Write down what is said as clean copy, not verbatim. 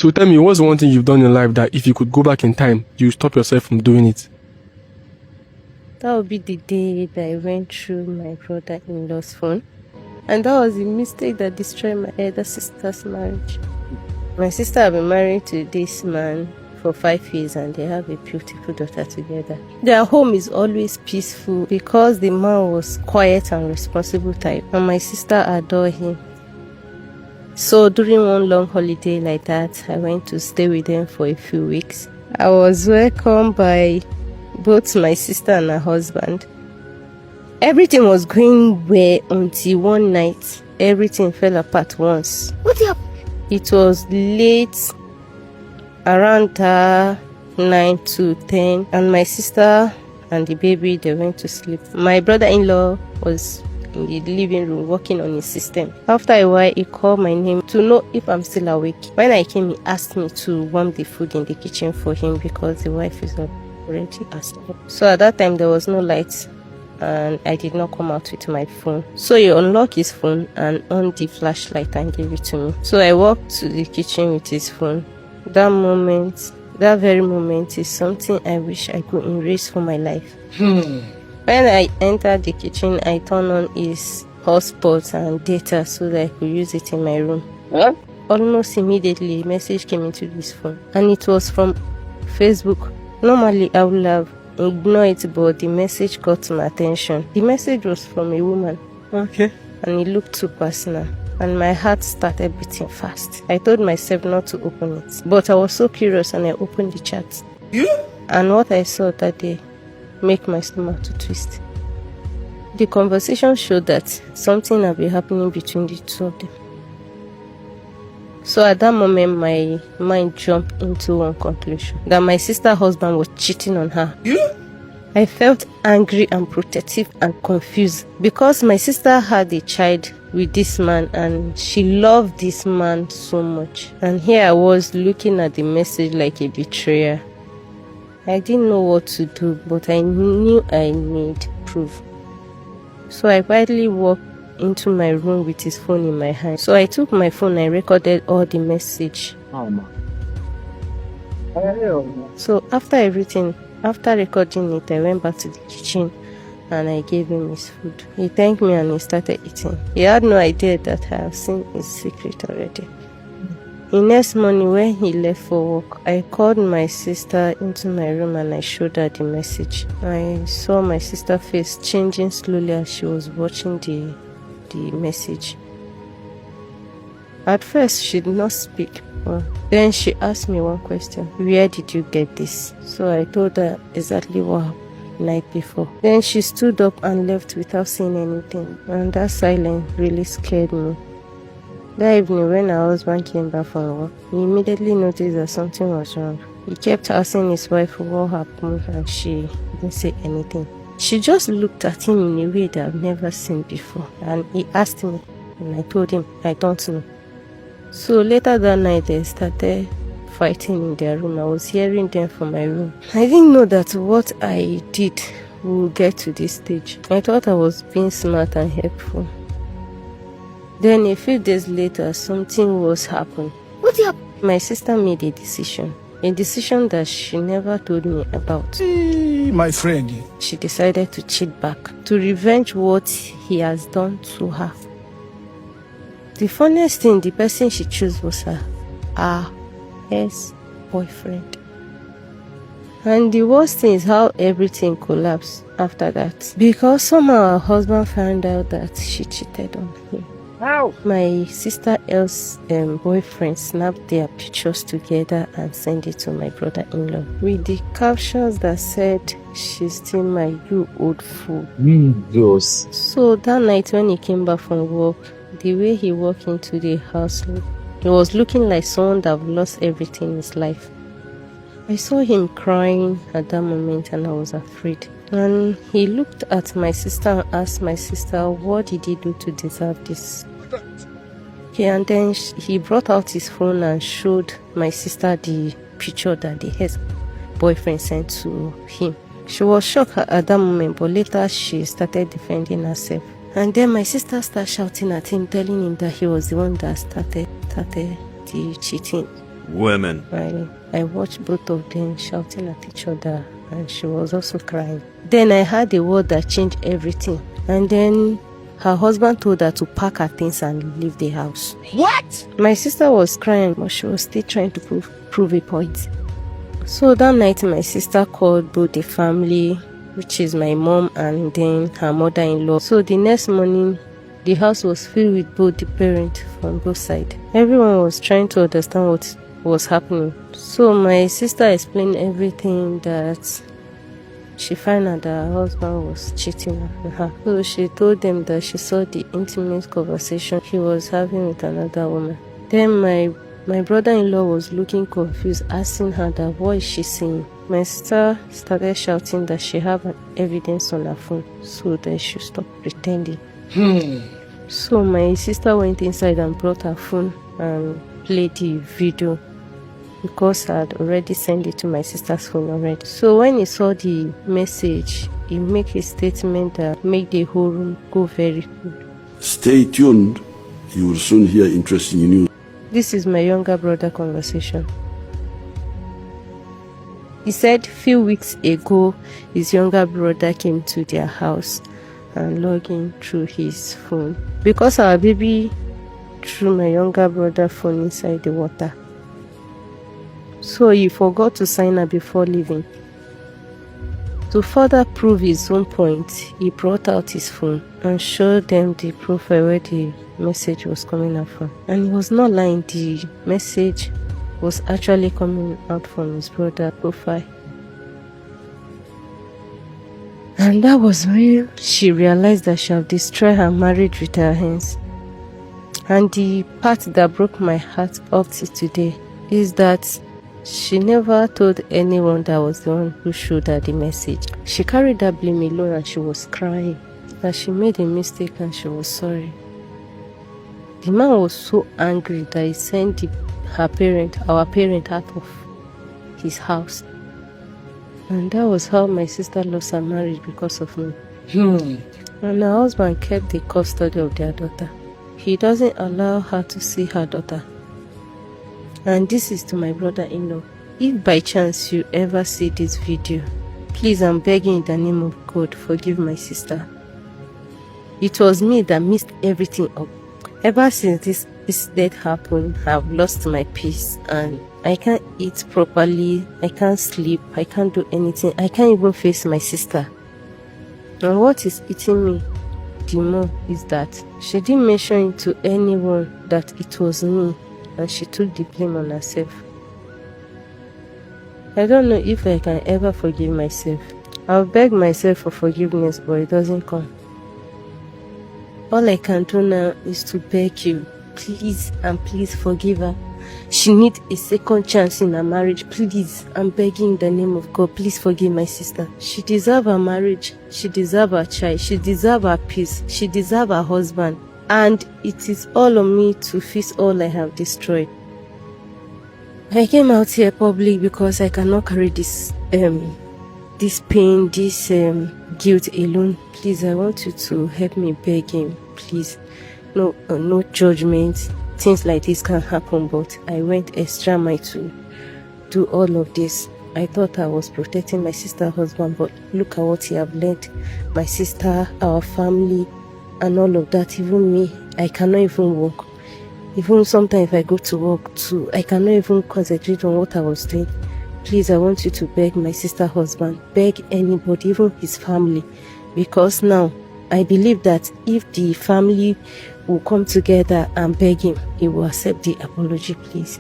So tell me, what's the one thing you've done in life that if you could go back in time, you stop yourself from doing it? That would be the day that I went through my brother-in-law's phone. And that was a mistake that destroyed my elder sister's marriage. My sister had been married to this man for 5 years and they have a beautiful daughter together. Their home is always peaceful because the man was quiet and responsible type, and my sister adored him. So during one long holiday like that, I went to stay with them for a few weeks. I was welcomed by both my sister and her husband. Everything was going well until one night, everything fell apart once. What happened? It was late, around 9 to 10, and my sister and the baby, they went to sleep. My brother-in-law was in the living room working on his system. After a while, he called my name to know if I'm still awake. When I came, he asked me to warm the food in the kitchen for him because the wife is already asleep. So at that time, there was no light and I did not come out with my phone. So he unlocked his phone and on the flashlight and gave it to me. So I walked to the kitchen with his phone. That very moment is something I wish I could erase from my life. When I entered the kitchen, I turned on his hotspot and data so that I could use it in my room. Huh? Almost immediately, a message came into this phone and it was from Facebook. Normally, I would have ignored it, but the message caught my attention. The message was from a woman. Okay. And it looked too personal. And my heart started beating fast. I told myself not to open it. But I was so curious and I opened the chat. Yeah? And what I saw that day made my stomach to twist. The conversation showed that something had been happening between the two of them. So at that moment, my mind jumped into one conclusion. That my sister's husband was cheating on her. Yeah? I felt angry and protective and confused because my sister had a child with this man and she loved this man so much. And here I was looking at the message like a betrayer. I didn't know what to do, but I knew I need proof. So I quietly walked into my room with his phone in my hand. So I took my phone and recorded all the message. So after recording it, I went back to the kitchen and I gave him his food. He thanked me and he started eating. He had no idea that I have seen his secret already. The next morning when he left for work, I called my sister into my room and I showed her the message. I saw my sister's face changing slowly as she was watching the message. At first, she did not speak. Then she asked me one question. Where did you get this? So I told her exactly what happened the night before. Then she stood up and left without saying anything. And that silence really scared me. That evening when her husband came back from work, he immediately noticed that something was wrong. He kept asking his wife what happened and she didn't say anything. She just looked at him in a way that I've never seen before. And he asked me and I told him, I don't know. So later that night, they started fighting in their room. I was hearing them from my room. I didn't know that what I did would get to this stage. I thought I was being smart and helpful. Then a few days later, something was happening. What happened? My sister made a decision that she never told me about. Hey, my friend. She decided to cheat back, to revenge what he has done to her. The funniest thing, the person she chose was her ex-boyfriend. And the worst thing is how everything collapsed after that. Because somehow her husband found out that she cheated on him. How? My sister's boyfriend snapped their pictures together and sent it to my brother-in-law with the captions that said, "She's still my you old fool." Yes. So that night when he came back from work, the way he walked into the house, he was looking like someone that lost everything in his life. I saw him crying at that moment and I was afraid. And he looked at my sister and asked my sister, what did he do to deserve this? Okay, and then he brought out his phone and showed my sister the picture that the ex-boyfriend sent to him. She was shocked at that moment, but later she started defending herself. And then my sister started shouting at him, telling him that he was the one that started the cheating. Women. I watched both of them shouting at each other, and she was also crying. Then I heard a word that changed everything. And then her husband told her to pack her things and leave the house. What? My sister was crying, but she was still trying to prove a point. So that night, my sister called both the family, which is my mom and then her mother-in-law. So the next morning, the house was filled with both the parents from both sides. Everyone was trying to understand what was happening. So my sister explained everything, that she found out that her husband was cheating on her. So she told them that she saw the intimate conversation he was having with another woman. Then my brother-in-law was looking confused, asking her that what is she saying. My sister started shouting that she had an evidence on her phone, so that she should stop pretending. So my sister went inside and brought her phone and played the video, because I had already sent it to my sister's phone already. So when he saw the message, he made a statement that made the whole room go very cold. Stay tuned. You will soon hear interesting news. This is my younger brother conversation. He said few weeks ago, his younger brother came to their house and logged in through his phone, because our baby threw my younger brother's phone inside the water. So he forgot to sign her before leaving. To further prove his own point, he brought out his phone and showed them the profile where the message was coming out from. And he was not lying, the message was actually coming out from his brother's profile. And that was when she realized that she had destroyed her marriage with her hands. And the part that broke my heart up to today is that she never told anyone that was the one who showed her the message. She carried that blame alone, and she was crying that she made a mistake and she was sorry. The man was so angry that he sent our parent out of his house. And that was how my sister lost her marriage, because of me. And her husband kept the custody of their daughter. He doesn't allow her to see her daughter. And this is to my brother-in-law. If by chance you ever see this video, please, I'm begging in the name of God, forgive my sister. It was me that messed everything up. Ever since this death happened, I've lost my peace, and I can't eat properly, I can't sleep, I can't do anything, I can't even face my sister. And what is eating me the more is that she didn't mention it to anyone that it was me, and she took the blame on herself. I don't know if I can ever forgive myself. I'll beg myself for forgiveness, but it doesn't come. All I can do now is to beg you, please and please forgive her. She needs a second chance in her marriage. Please, I'm begging in the name of God, please forgive my sister. She deserves her marriage, she deserves her child, she deserves her peace, she deserves her husband. And it is all on me to fix all I have destroyed. I came out here public because I cannot carry this pain, this guilt alone. Please, I want you to help me beg him, please. No judgment. Things like this can happen, but I went extra mile to do all of this. I thought I was protecting my sister's husband, but look at what he have led my sister, our family, and all of that. Even me, I cannot even walk. Even sometimes if I go to work too, I cannot even concentrate on what I was doing. Please, I want you to beg my sister's husband, beg anybody, even his family, because now I believe that if the family will come together and beg him, he will accept the apology, please.